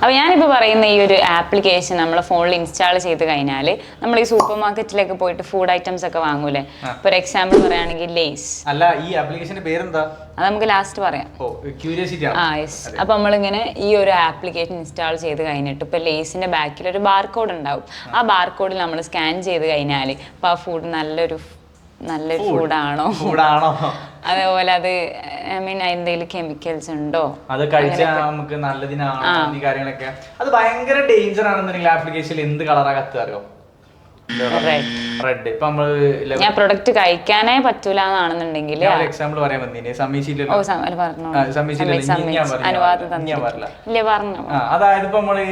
അപ്പോൾ ഞാനിപ്പോൾ പറയുന്ന ഈ ഒരു ആപ്ലിക്കേഷൻ നമ്മളെ ഫോണിൽ ഇൻസ്റ്റാൾ ചെയ്ത് കഴിഞ്ഞാൽ നമ്മൾ ഈ സൂപ്പർ മാർക്കറ്റിലൊക്കെ പോയിട്ട് ഫുഡ് ഐറ്റംസ് ഒക്കെ വാങ്ങൂലേ. ഫോർ എക്സാമ്പിൾ പറയുകയാണെങ്കിൽ ലേസ്. അല്ല, ഈ ആപ്ലിക്കേഷന്റെ പേരെന്താ? അത് നമുക്ക് ലാസ്റ്റ് പറയാം. യെസ്. അപ്പോൾ നമ്മളിങ്ങനെ ഈ ഒരു ആപ്ലിക്കേഷൻ ഇൻസ്റ്റാൾ ചെയ്ത് കഴിഞ്ഞിട്ട് ഇപ്പോൾ ലേസിന്റെ ബാക്കിൽ ഒരു ബാർകോഡ് ഉണ്ടാവും. ആ ബാർകോഡിൽ നമ്മൾ സ്കാൻ ചെയ്ത് കഴിഞ്ഞാൽ ഇപ്പോൾ ആ ഫുഡ് നല്ലൊരു ഫുഡാണോ, അതേപോലെ അത് ഐ മീൻ എന്തെങ്കിലും കെമിക്കൽസ് ഉണ്ടോ, അത് കഴിച്ചാൽ നമുക്ക് നല്ലതിനാണോ ഈ കാര്യങ്ങളൊക്കെ. അത് ഭയങ്കര ഡേഞ്ചർ ആണെന്നുണ്ടെങ്കിൽ ആപ്ലിക്കേഷനിൽ എന്ത് കളറാ കത്തുക അറിയോ? റെഡ്. ഇപ്പൊ നമ്മള് ഞാൻ പ്രൊഡക്റ്റ് കഴിക്കാനേ പറ്റൂല എന്നാണെന്നുണ്ടെങ്കിൽ എക്സാമ്പിൾ പറയാൻ വന്നീനെ അതായത് ഇപ്പൊ നമ്മള്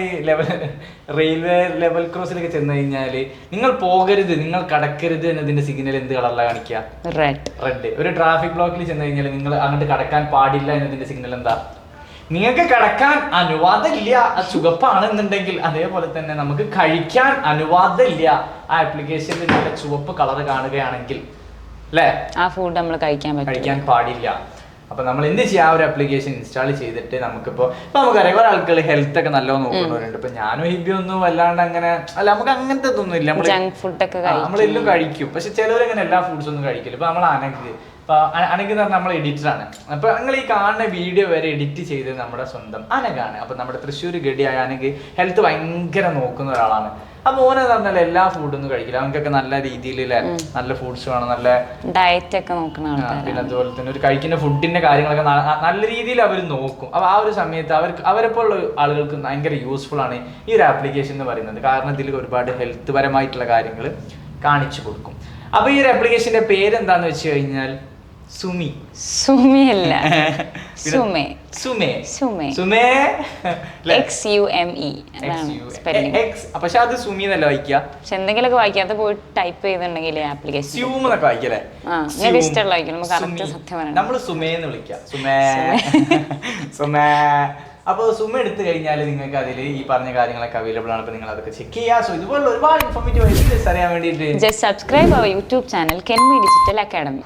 റെയിൽവേ ലെവൽ ക്രോസിലൊക്കെ ചെന്ന് കഴിഞ്ഞാല് നിങ്ങൾ പോകരുത്, നിങ്ങൾ കടക്കരുത് എന്നതിന്റെ സിഗ്നൽ എന്ത് കളറിലാ കാണിക്കുക? റെഡ്. ഒരു ട്രാഫിക് ബ്ലോക്കിൽ ചെന്ന് കഴിഞ്ഞാൽ നിങ്ങൾ അങ്ങോട്ട് കടക്കാൻ പാടില്ല എന്നതിന്റെ സിഗ്നൽ എന്താ? നിങ്ങൾക്ക് കടക്കാൻ അനുവാദമില്ല, അത് ചുവപ്പാണെന്നുണ്ടെങ്കിൽ. അതേപോലെ തന്നെ നമുക്ക് കഴിക്കാൻ അനുവാദമില്ല, ആ ആപ്ലിക്കേഷനിൽ നല്ല ചുവപ്പ് കളർ കാണുകയാണെങ്കിൽ അല്ലേ, ആ ഫുഡ് നമ്മൾ കഴിക്കാൻ പാടില്ല. അപ്പൊ നമ്മൾ എന്ത് ചെയ്യാം, ആ ഒരു ആപ്ലിക്കേഷൻ ഇൻസ്റ്റാൾ ചെയ്തിട്ട് നമുക്കിപ്പോ നമുക്കറിയാം കുറെ ആൾക്കാർ ഹെൽത്ത് ഒക്കെ നല്ലോണം നോക്കുന്നവരുണ്ട്. ഇപ്പൊ ഞാനും ഹിബിയൊന്നും വല്ലാണ്ട് അങ്ങനെ അല്ല, നമുക്ക് അങ്ങനത്തെ ഒന്നും ഇല്ല. നമ്മളെല്ലാം കഴിക്കും, പക്ഷെ ചിലവരങ്ങനെ എല്ലാ ഫ്രൂട്ട്സ് ഒന്നും കഴിക്കില്ല. ഇപ്പൊ നമ്മൾ അനഗ് എന്ന് പറഞ്ഞാൽ നമ്മൾ എഡിറ്ററാണ്. അപ്പൊ നിങ്ങൾ ഈ കാണുന്ന വീഡിയോ വരെ എഡിറ്റ് ചെയ്ത് നമ്മുടെ സ്വന്തം അനഗാണ്. അപ്പൊ നമ്മുടെ തൃശ്ശൂർ ഗഡിയായ അനഗ് ഹെൽത്ത് ഭയങ്കര നോക്കുന്ന ഒരാളാണ്. അപ്പൊ ഓനെന്ന് പറഞ്ഞാൽ എല്ലാ ഫുഡൊന്നും കഴിക്കില്ല, അവനക്കൊക്കെ നല്ല രീതിയിൽ നല്ല ഫുഡ്സ് വേണം, നല്ല ഡയറ്റ് ഒക്കെ നോക്കണം. പിന്നെ അതുപോലെ തന്നെ ഒരു കഴിക്കുന്ന ഫുഡിന്റെ കാര്യങ്ങളൊക്കെ നല്ല രീതിയിൽ അവർ നോക്കും. അപ്പൊ ആ ഒരു സമയത്ത് അവരെപ്പോലുള്ള ആളുകൾക്ക് ഭയങ്കര യൂസ്ഫുൾ ആണ് ഈ ഒരു ആപ്ലിക്കേഷൻ എന്ന് പറയുന്നത്. കാരണം ഇതിൽ ഒരുപാട് ഹെൽത്ത് പരമായിട്ടുള്ള കാര്യങ്ങൾ കാണിച്ചു കൊടുക്കും. അപ്പൊ ഈ ഒരു ആപ്ലിക്കേഷന്റെ പേര് എന്താന്ന് വെച്ച് കഴിഞ്ഞാൽ സുമിയല്ല, സുമേ. പക്ഷെ അത് സുമി എന്നല്ല വായിക്കുക. പക്ഷെ എന്തെങ്കിലുമൊക്കെ വായിക്കാതെ പോയി ടൈപ്പ് ചെയ്തിട്ടുണ്ടെങ്കിൽ ആപ്ലിക്കേഷൻ വായിക്കല്ലേ, നമ്മള് സുമേന്ന് വിളിക്കാം. സുമേ. അപ്പോൾ സുമ എടുത്തു കഴിഞ്ഞാൽ നിങ്ങൾക്ക് അതിൽ ഈ പറഞ്ഞ കാര്യങ്ങളൊക്കെ അവൈലബിൾ ആണ്. അപ്പോൾ നിങ്ങൾ അതൊക്കെ ചെക്ക് ചെയ്യുക. സോ ഇതുപോലുള്ള ഒരുപാട് ഇൻഫോർമേറ്റീവ് വീഡിയോസ് അറിയാൻ വേണ്ടിയിട്ട് ജസ്റ്റ് സബ്സ്ക്രൈബ് അവർ YouTube channel Kenmi digital academy.